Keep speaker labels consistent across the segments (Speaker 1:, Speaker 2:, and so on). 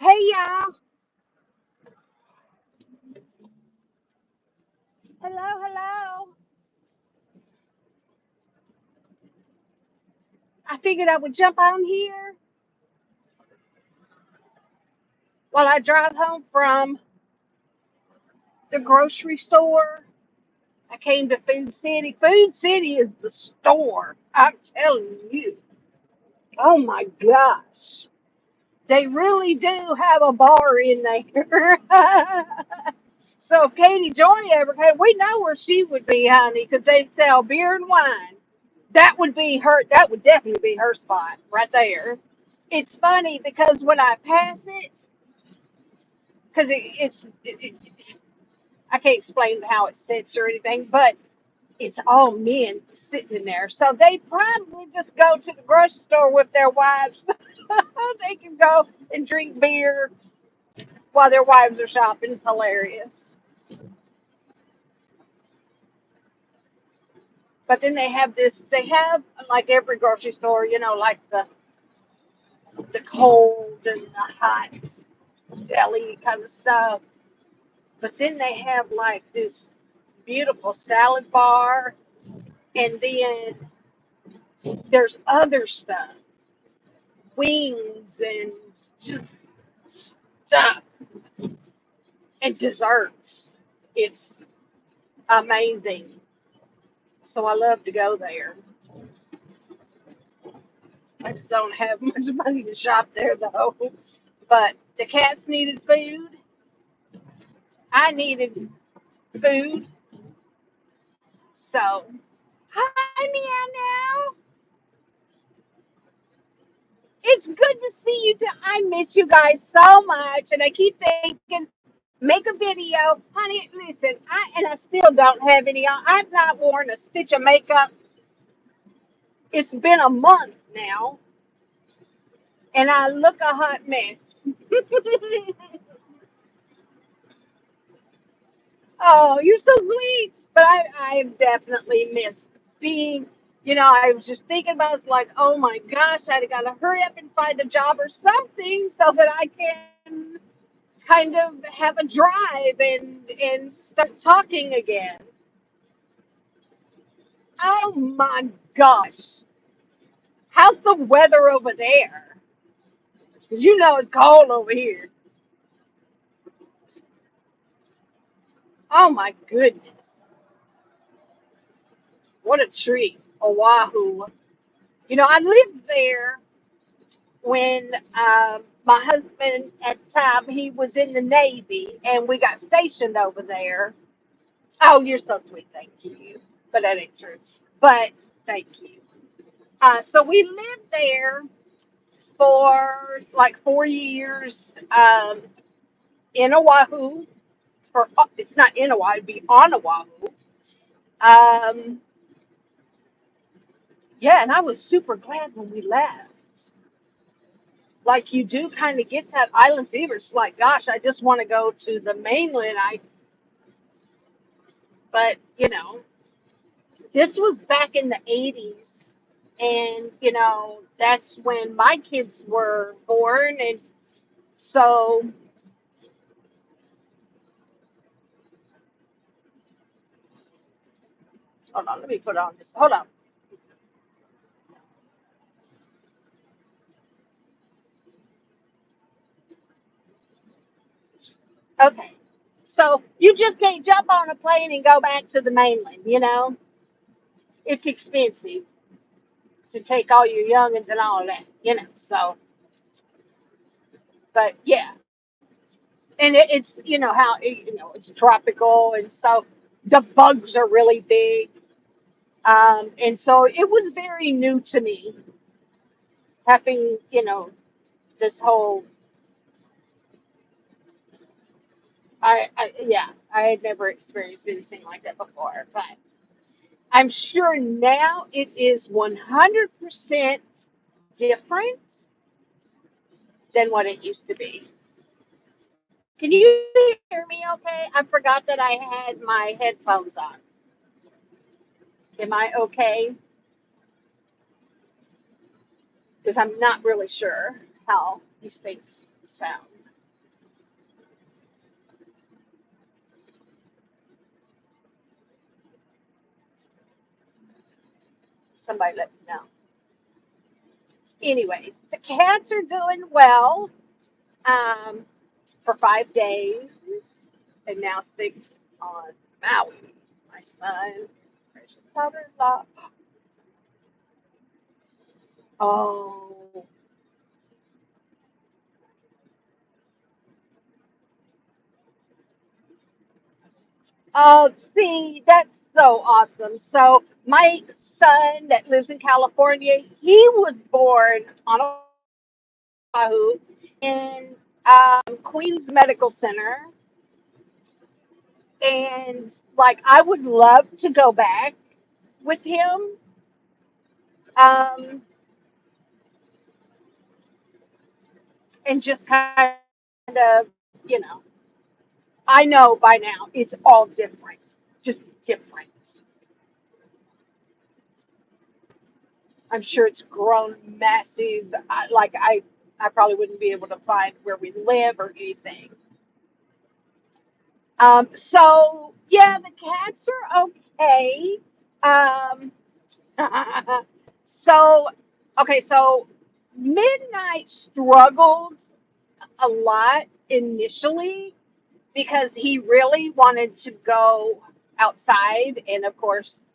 Speaker 1: Hey y'all. Hello, hello. I figured I would jump on here while I drive home from the grocery store. I came to Food City. Food City is the store. I'm telling you. Oh my gosh. They really do have a bar in there. So if Katie Joy ever came, we know where she would be, honey, because they sell beer and wine. That would be her. That would definitely be her spot right there. It's funny because when I pass it, because I can't explain how it sits or anything, but it's all men sitting in there. So they probably just go to the grocery store with their wives. They can go and drink beer while their wives are shopping. It's hilarious. But then they have like every grocery store, like the cold and the hot deli kind of stuff. But then they have like this beautiful salad bar, and then there's other stuff, wings and just stuff and desserts. It's amazing. So I love to go there. I just don't have much money to shop there though. But the cats needed food. I needed food. So hi meow now. It's good to see you too. I miss you guys so much, and I keep thinking, make a video, honey. Listen, I still don't have any on. I've not worn a stitch of makeup. It's been a month now, and I look a hot mess. Oh, you're so sweet. But I definitely missed being. I was just thinking about it's like, oh my gosh, I gotta hurry up and find a job or something so that I can kind of have a drive and start talking again. Oh my gosh. How's the weather over there? Because it's cold over here. Oh my goodness. What a treat. Oahu. I lived there when my husband at the time he was in the Navy and we got stationed over there. Oh, you're so sweet, thank you. But that ain't true. But thank you. So we lived there for like 4 years in Oahu, or it's not in Oahu, it'd be on Oahu. Um, yeah, and I was super glad when we left. Like you do kind of get that island fever. It's like, gosh, I just want to go to the mainland. But this was back in the 80s, and that's when my kids were born, and so hold on, let me put on this. Hold on. Okay. So you just can't jump on a plane and go back to the mainland. It's expensive to take all your youngins and all that. So, but yeah. And it's, how, it's tropical. And so the bugs are really big. And so it was very new to me having, this whole, yeah, I had never experienced anything like that before. But I'm sure now it is 100% different than what it used to be. Can you hear me okay? I forgot that I had my headphones on. Am I okay? Because I'm not really sure how these things sound. Somebody let me know. Anyways, the cats are doing well um, for 5 days, and now 6 on Maui. My son, precious daughter-in-law. Oh, oh, see, that's so awesome. So my son that lives in California, he was born on Oahu in Queens Medical Center, and like I would love to go back with him. Um, and just kind of, you know, I know by now it's all different, just different. I'm sure it's grown massive. I probably wouldn't be able to find where we live or anything. So yeah, the cats are okay. Um, so okay, so Midnight struggled a lot initially because he really wanted to go outside, and of course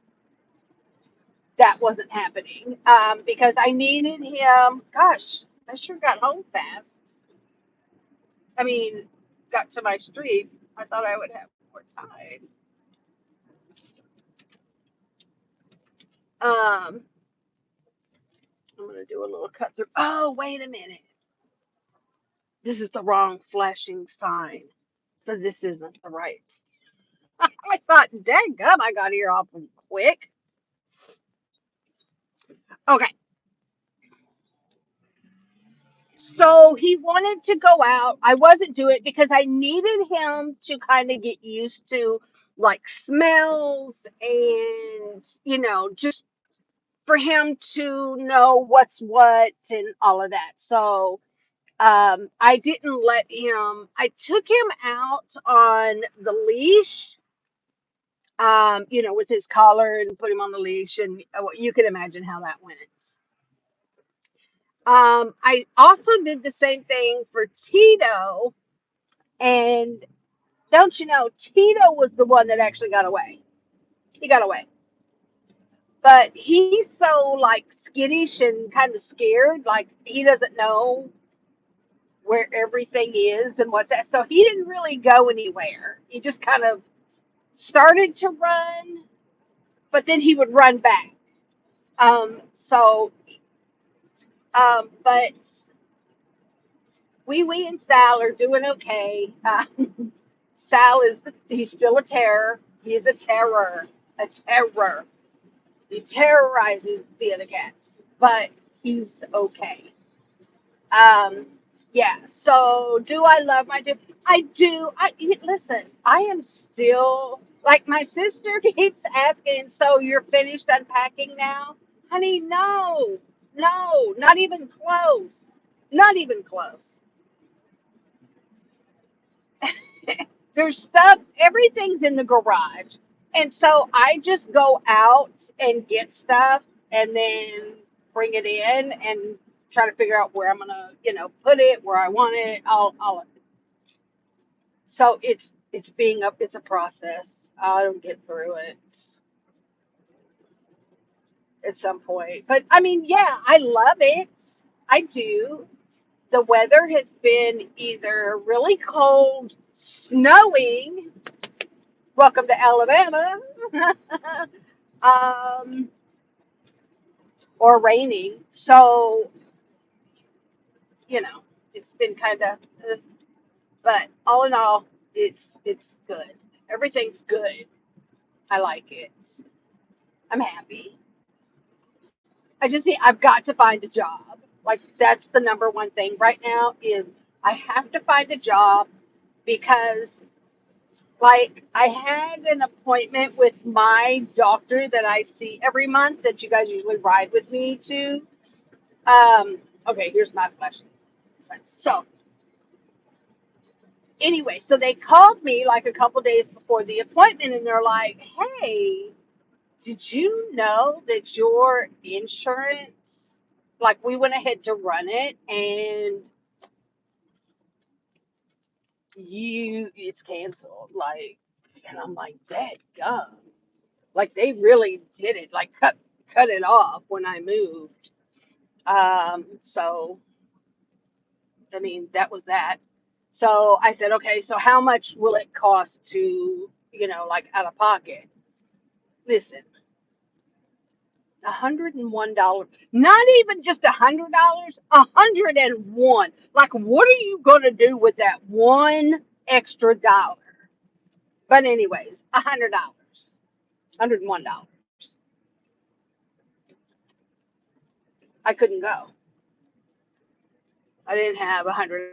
Speaker 1: that wasn't happening because I needed him. Gosh, I sure got home fast. I mean, got to my street. I thought I would have more time. I'm gonna do a little cut through. Oh, wait a minute. This is the wrong flashing sign. So this isn't the right. I thought, dang gum, I got here awful quick. Okay. So he wanted to go out. I wasn't doing it because I needed him to kind of get used to like smells and, just for him to know what's what and all of that. So I didn't let him, I took him out on the leash, with his collar and put him on the leash. And you can imagine how that went. I also did the same thing for Tito. And don't you know, Tito was the one that actually got away. He got away. But he's so like skittish and kind of scared, like he doesn't know where everything is and what's that. So he didn't really go anywhere. He just kind of started to run, but then he would run back. But Wee and Sal are doing okay. Sal he's still a terror. He's a terror, a terror. He terrorizes the other cats, but he's okay. Um, yeah. So, do I love my dip? I do. Listen. I am still like my sister keeps asking. So you're finished unpacking now, honey? No, no, not even close. Not even close. There's stuff. Everything's in the garage, and so I just go out and get stuff, and then bring it in and try to figure out where I'm gonna, put it, where I want it, all of it. So it's being up. It's a process. I'll get through it at some point. But I mean, yeah, I love it. I do. The weather has been either really cold, snowing. Welcome to Alabama. um, or raining. So, you know, it's been kind of, but all in all, it's good. Everything's good. I like it. I'm happy. I've got to find a job. Like that's the number one thing right now is I have to find a job because like I had an appointment with my doctor that I see every month that you guys usually ride with me to. Okay, here's my question. So anyway, so they called me like a couple days before the appointment and they're like, hey, Did you know that your insurance, like we went ahead to run it and it's canceled. Like, and I'm like, that dumb. Like they really did it, like cut it off when I moved. So I mean, that was that. So I said, okay, so how much will it cost to, like out of pocket? Listen, $101. Not even just $100, $101. Like, what are you gonna do with that one extra dollar? But anyways, $100, $101. I couldn't go. I didn't have $100.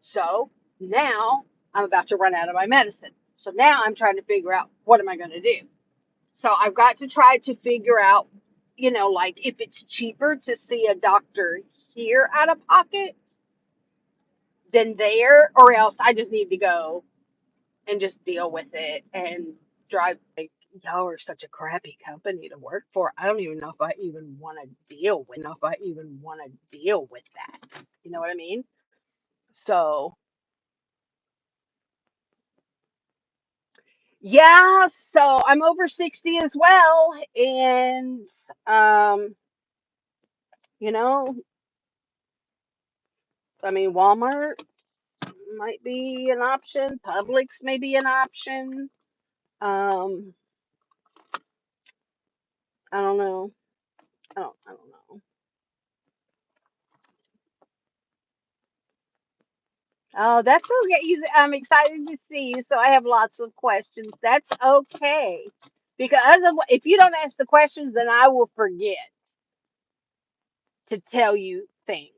Speaker 1: So now I'm about to run out of my medicine. So now I'm trying to figure out what am I going to do. So I've got to try to figure out, like if it's cheaper to see a doctor here out of pocket than there, or else I just need to go and just deal with it and drive. Like, y'all are such a crappy company to work for. I don't even know if I even want to deal with that. You know what I mean? So yeah, so I'm over 60 as well. And, um, you know, I mean, Walmart might be an option, Publix may be an option. Um, I don't know. I don't know. Oh, that's okay. I'm excited to see you. So I have lots of questions. That's okay. Because if you don't ask the questions, then I will forget to tell you things.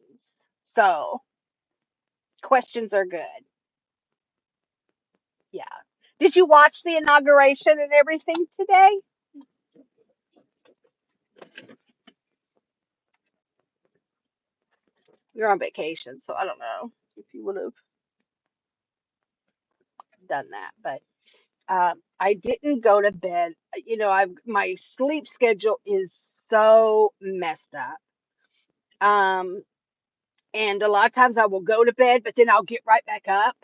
Speaker 1: So questions are good. Yeah. Did you watch the inauguration and everything today? You're on vacation, so I don't know if you would have done that. But I didn't go to bed. I've my sleep schedule is so messed up. Um, and a lot of times I will go to bed, but then I'll get right back up.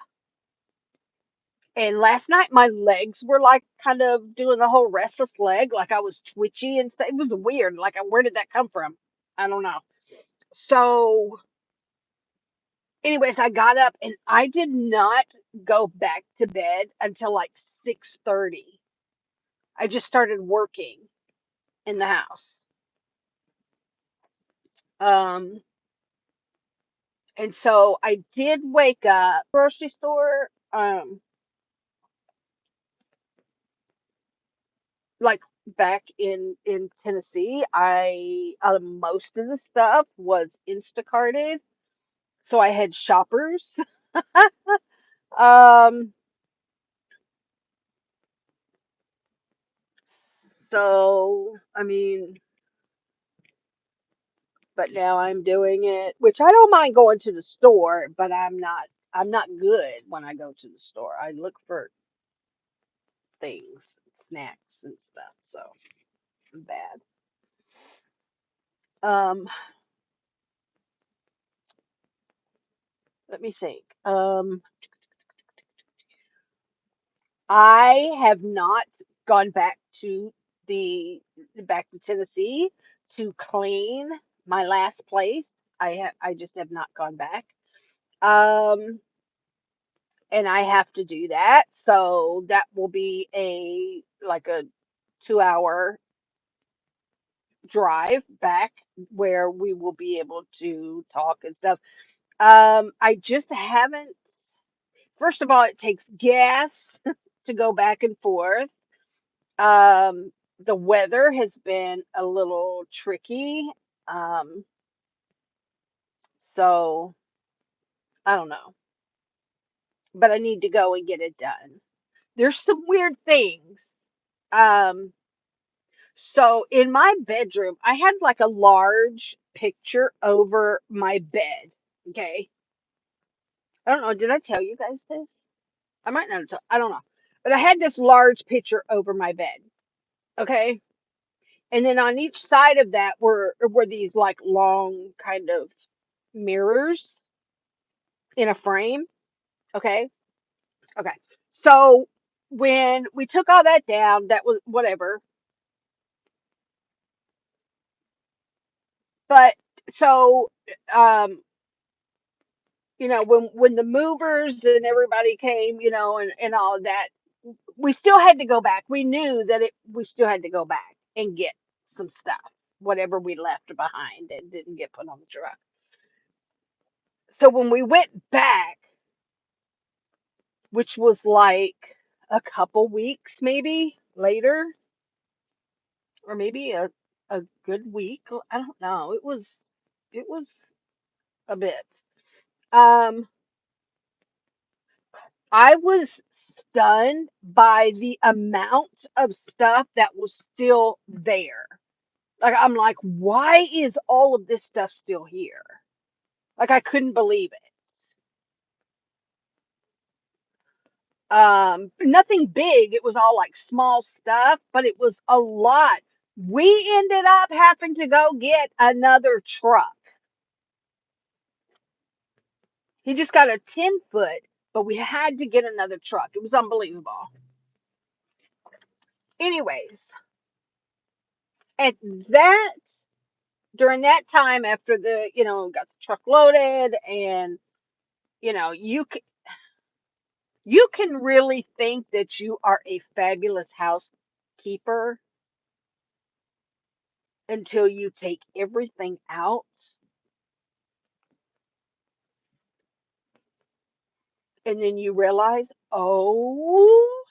Speaker 1: And last night my legs were like kind of doing the whole restless leg, like I was twitchy and stuff. It was weird. Like, where did that come from? I don't know. So anyways, I got up and I did not go back to bed until like 6:30. I just started working in the house. Um, and so I did wake up grocery store, like back in Tennessee. I Most of the stuff was Instacarted, so I had shoppers. Um, so I mean, but now I'm doing it, which I don't mind going to the store, but I'm not good when I go to the store. I look for things, snacks and stuff, so I'm bad. Um, Let me think. I have not gone the back to Tennessee to clean my last place. I just have not gone back. Um, and I have to do that. So that will be a 2 hour drive back where we will be able to talk and stuff. I just haven't, first of all, it takes gas to go back and forth. Um, the weather has been a little tricky. Um, so I don't know, but I need to go and get it done. There's some weird things. Um, So in my bedroom, I had like a large picture over my bed. Okay. I don't know. Did I tell you guys this? I might not have told, I don't know. But I had this large picture over my bed. Okay. And then on each side of that were these like long kind of mirrors in a frame. Okay. Okay. So when we took all that down, that was whatever. But so um, when the movers and everybody came, and all of that, we still had to go back. We knew that we still had to go back and get some stuff, whatever we left behind that didn't get put on the truck. So when we went back, which was like a couple weeks maybe later, or maybe a good week. I don't know. It was a bit. Um, I was stunned by the amount of stuff that was still there. Like I'm like, why is all of this stuff still here? Like I couldn't believe it. Nothing big. It was all like small stuff, but it was a lot. We ended up having to go get another truck. He just got a 10-foot, but we had to get another truck. It was unbelievable. Anyways, at that during that time after got the truck loaded and you know you c- you can really think that you are a fabulous housekeeper until you take everything out and then you realize, oh,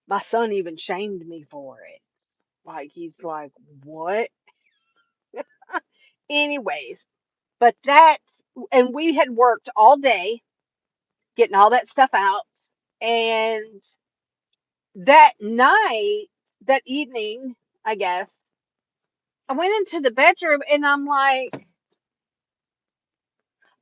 Speaker 1: my son even shamed me for it. Like he's like, what? Anyways, but and we had worked all day getting all that stuff out. And that night, that evening, I guess, I went into the bedroom and I'm like,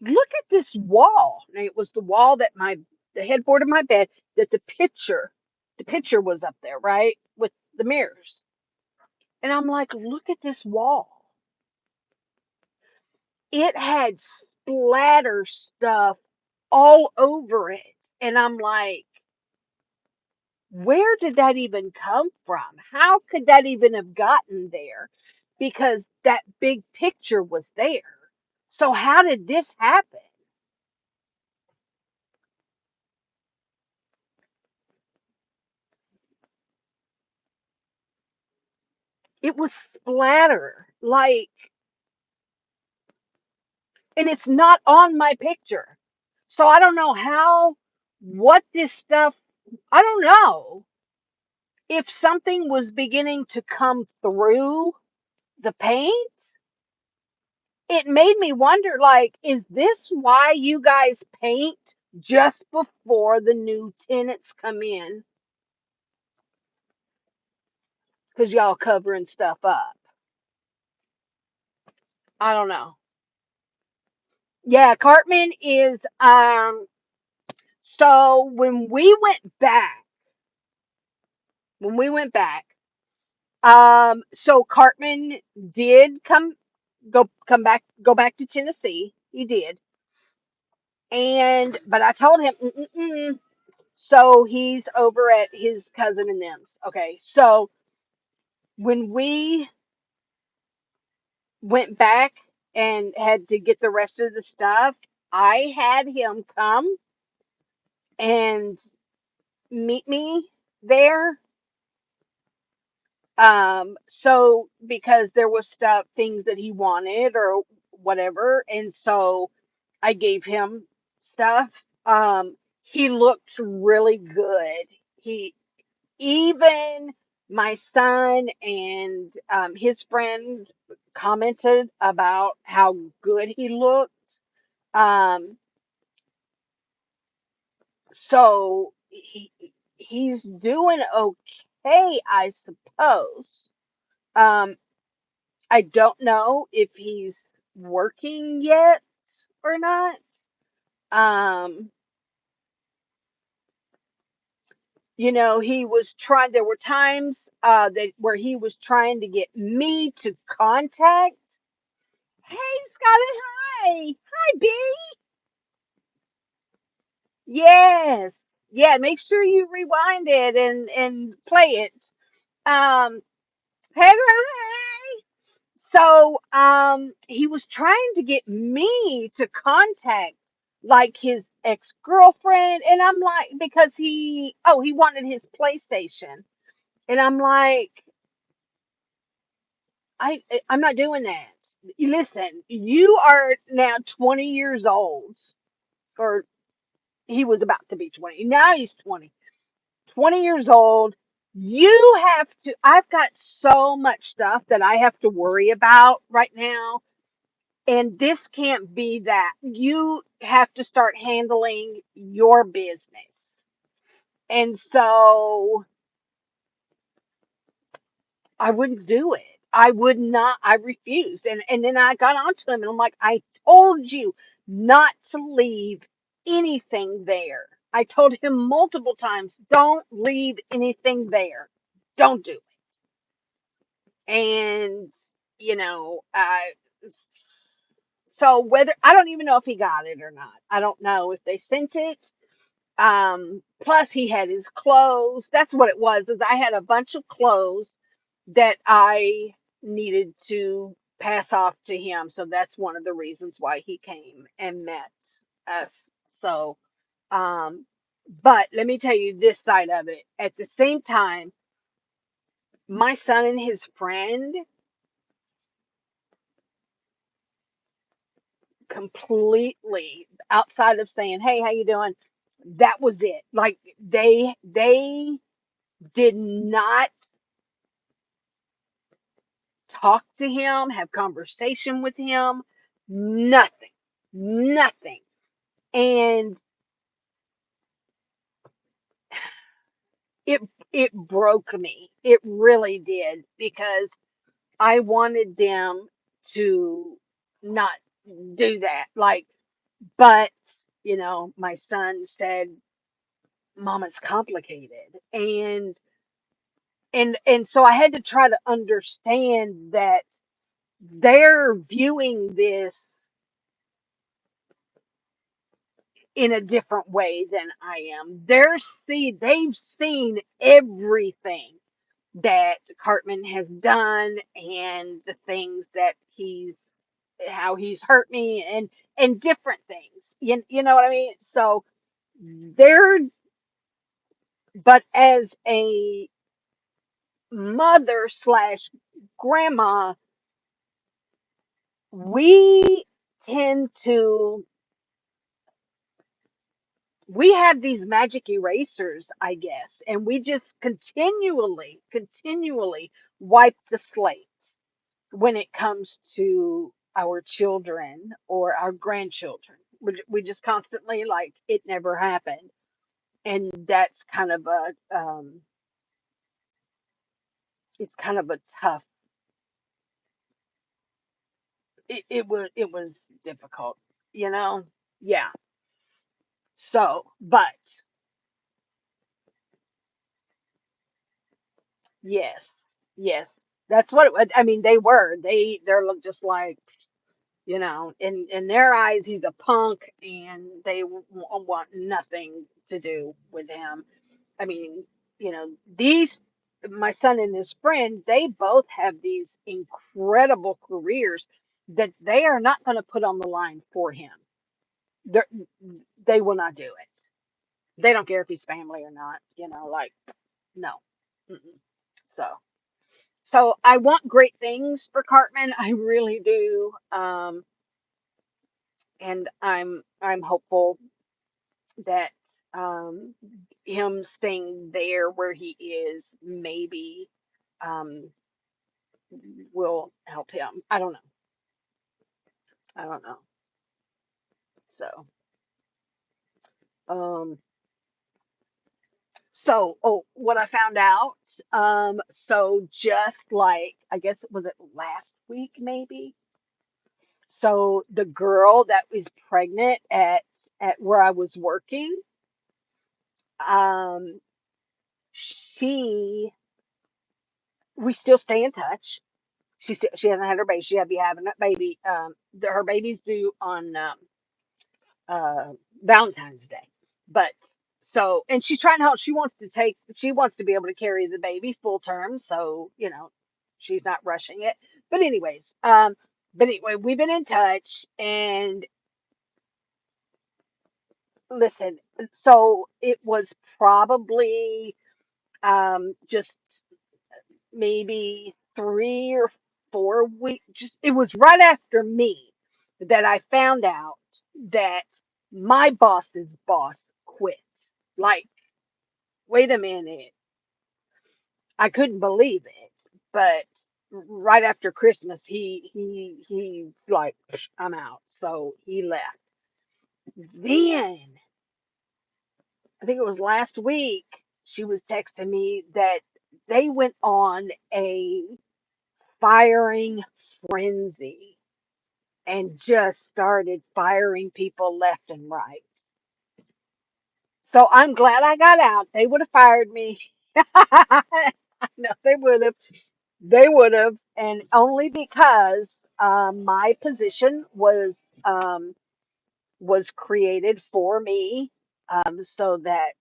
Speaker 1: look at this wall. And it was the wall the headboard of my bed, that the picture was up there, right? With the mirrors. And I'm like, look at this wall. It had splatter stuff all over it. And I'm like, where did that even come from? How could that even have gotten there? Because that big picture was there. So how did this happen? It was splatter, like, and it's not on my picture. So I don't know what this stuff, I don't know if something was beginning to come through the paint. It made me wonder, like, is this why you guys paint just before the new tenants come in? Because y'all covering stuff up. I don't know. Yeah, Cartman is so when we went back, so Cartman did go back to Tennessee. He did. And but I told him, mm-mm-mm. So he's over at his cousin and them's. Okay. So when we went back and had to get the rest of the stuff, I had him come and meet me there. So because there was things that he wanted or whatever, and so I gave him stuff. He looked really good. He even my son and his friend commented about how good he looked. Um, so he's doing okay, I suppose. Um, I don't know if he's working yet or not. Um, He was trying, there were times that where he was trying to get me to contact. Hey, Scotty, hi. Hi, B. Yes. Yeah, make sure you rewind it and play it. Um, hey, hey. So, he was trying to get me to contact like his ex-girlfriend, and I'm like, because he wanted his PlayStation, and I'm like, I'm not doing that. Listen, you are now 20 years old, or he was about to be 20. Now he's 20 years old. You have to, I've got so much stuff that I have to worry about right now. And this can't be that. You have to start handling your business. And so I wouldn't do it. I would not. I refused. And then I got onto him and I'm like, I told you not to leave anything there. I told him multiple times, don't leave anything there. Don't do it. And, you know, so whether I don't even know if he got it or not. I don't know if they sent it. Plus he had his clothes. That's what it was, is I had a bunch of clothes that I needed to pass off to him. So that's one of the reasons why he came and met us. So, um, but let me tell you this side of it. At the same time, my son and his friend completely outside of saying, "Hey, how you doing?" That was it. Like they did not talk to him, have conversation with him, nothing. Nothing. And it it broke me. It really did, because I wanted them to not do that. Like, but my son said, "Mom, it's complicated." And so I had to try to understand that they're viewing this in a different way than I am. They've seen everything that Cartman has done, and the things that how he's hurt me, and different things. You know what I mean? So they're but as a mother slash grandma, we tend to we have these magic erasers, I guess, and we just continually wipe the slate when it comes to our children or our grandchildren. We just constantly, like, it never happened. And that's kind of it's kind of a tough, it was difficult, you know? Yeah. So, but yes, yes, that's what it was. I mean, just like, in their eyes, he's a punk, and they want nothing to do with him. I mean, these my son and his friend, they both have these incredible careers that they are not going to put on the line for him. They're, they will not do it. They don't care if he's family or not. Like, no. Mm-mm. So, so I want great things for Cartman. I really do. And I'm hopeful that um, him staying there where he is maybe um, will help him. I don't know. I don't know. So, um, what I found out, so just like, I guess it was it last week, maybe. So the girl that was pregnant at where I was working, um, she we still stay in touch. She hasn't had her baby. She had to be having that baby. Her baby's due on uh, Valentine's Day. But so, and she's trying to help. She wants to be able to carry the baby full term. So, she's not rushing it. But anyway, we've been in touch and listen, so it was probably just maybe 3 or 4 weeks. Just it was right after me that I found out that my boss's boss quit. Like, wait a minute, I couldn't believe it. But right after Christmas, he's like, I'm out. So he left. Then I think it was last week, she was texting me that they went on a firing frenzy and just started firing people left and right. So I'm glad I got out. They would have fired me. I know they would have. They would have, and only because my position was created for me, so that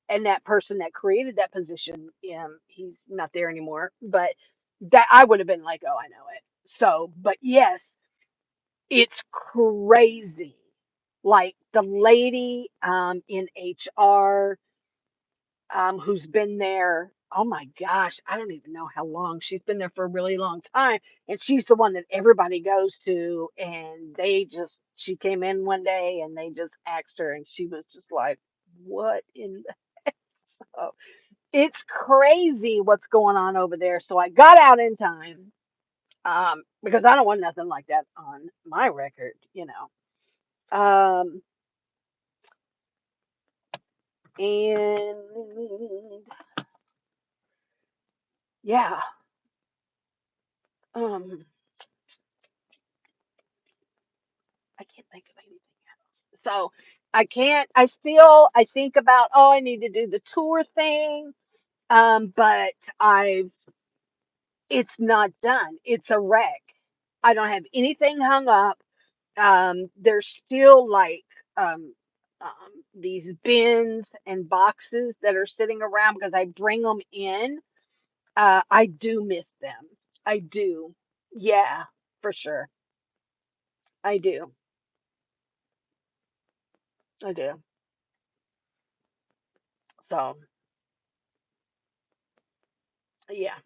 Speaker 1: and that person that created that position, he's not there anymore. But that I would have been like, oh, I know it. So, but yes, it's crazy. Like the lady in HR who's been there. Oh my gosh, I don't even know how long. She's been there for a really long time. And she's the one that everybody goes to. And she came in one day and they just asked her, and she was just like, what in the oh, it's crazy what's going on over there. So I got out in time because I don't want nothing like that on my record. Um, and yeah, um, I can't think of anything else. So I can't, I think about, oh, I need to do the tour thing. But it's not done. It's a wreck. I don't have anything hung up. There's still like, these bins and boxes that are sitting around because I bring them in. I do miss them. I do. Yeah, for sure. I do. I do. So, yeah.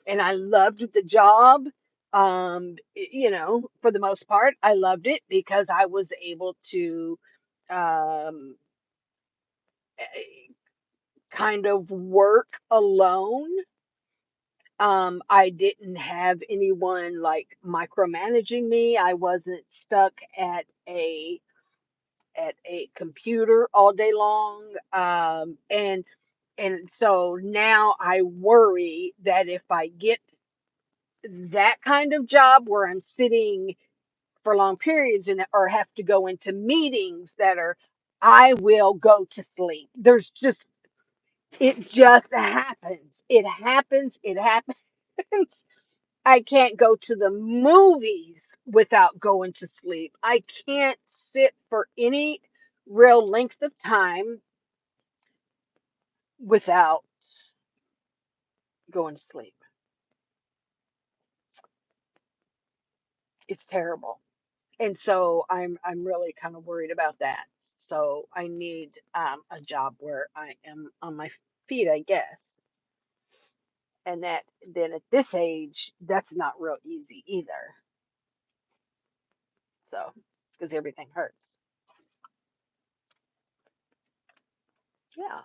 Speaker 1: And I loved the job. For the most part, I loved it because I was able to um, eh, kind of work alone. I didn't have anyone like micromanaging me. I wasn't stuck at a computer all day long. And so now I worry that if I get that kind of job where I'm sitting for long periods and or have to go into meetings I will go to sleep. It just happens. It happens. I can't go to the movies without going to sleep. I can't sit for any real length of time without going to sleep. It's terrible. And so I'm really kind of worried about that. So I need a job where I am on my feet, I guess. And that then at this age, that's not real easy either. So because everything hurts. Yeah.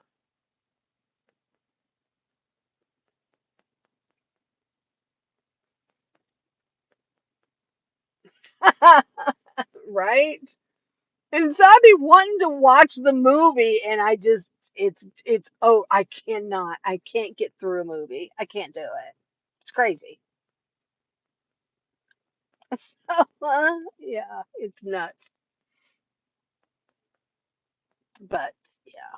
Speaker 1: Right? And so I'd be wanting to watch the movie and I can't get through a movie. I can't do it. It's crazy. So, yeah, it's nuts. But yeah.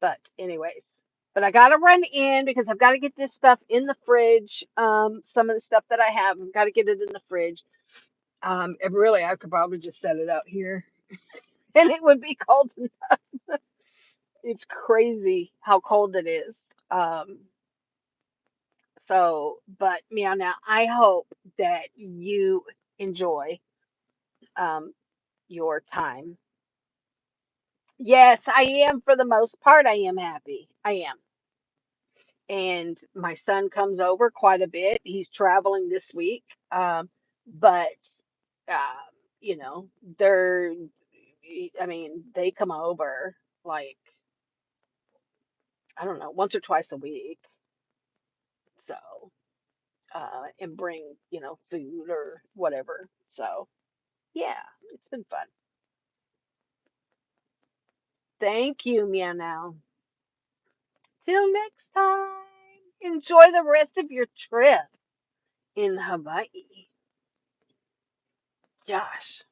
Speaker 1: But anyways, but I gotta run in because I've got to get this stuff in the fridge. Some of the stuff that I have, I've got to get it in the fridge. And really, I could probably just set it out here, and it would be cold. It's crazy how cold it is. But Meow, now I hope that you enjoy um your time. Yes, I am for the most part. I am happy. I am. And my son comes over quite a bit. He's traveling this week. But uh, you know, they're I mean, they come over like I don't know, once or twice a week. So, and bring, food or whatever. So, yeah, it's been fun. Thank you, Mia now. Till next time. Enjoy the rest of your trip in Hawaii. Gosh,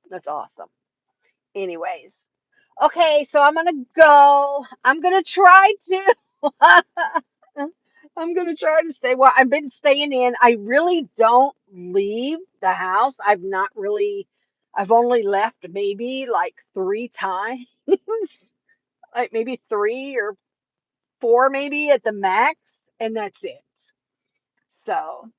Speaker 1: that's awesome. Anyways, okay, so I'm gonna go. I'm gonna try to. I'm gonna try to stay. Well, I've been staying in. I really don't leave the house. I've only left maybe like 3 times, like maybe 3 or 4, maybe at the max, and that's it. So,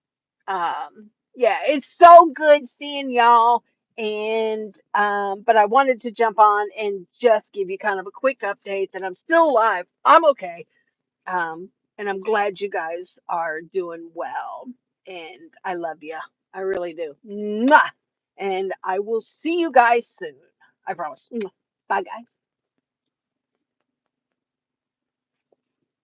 Speaker 1: yeah, it's so good seeing y'all. And but I wanted to jump on and just give you kind of a quick update that I'm still alive. I'm okay. And I'm glad you guys are doing well. And I love you. I really do. Mwah! And I will see you guys soon. I promise. Mwah. Bye, guys.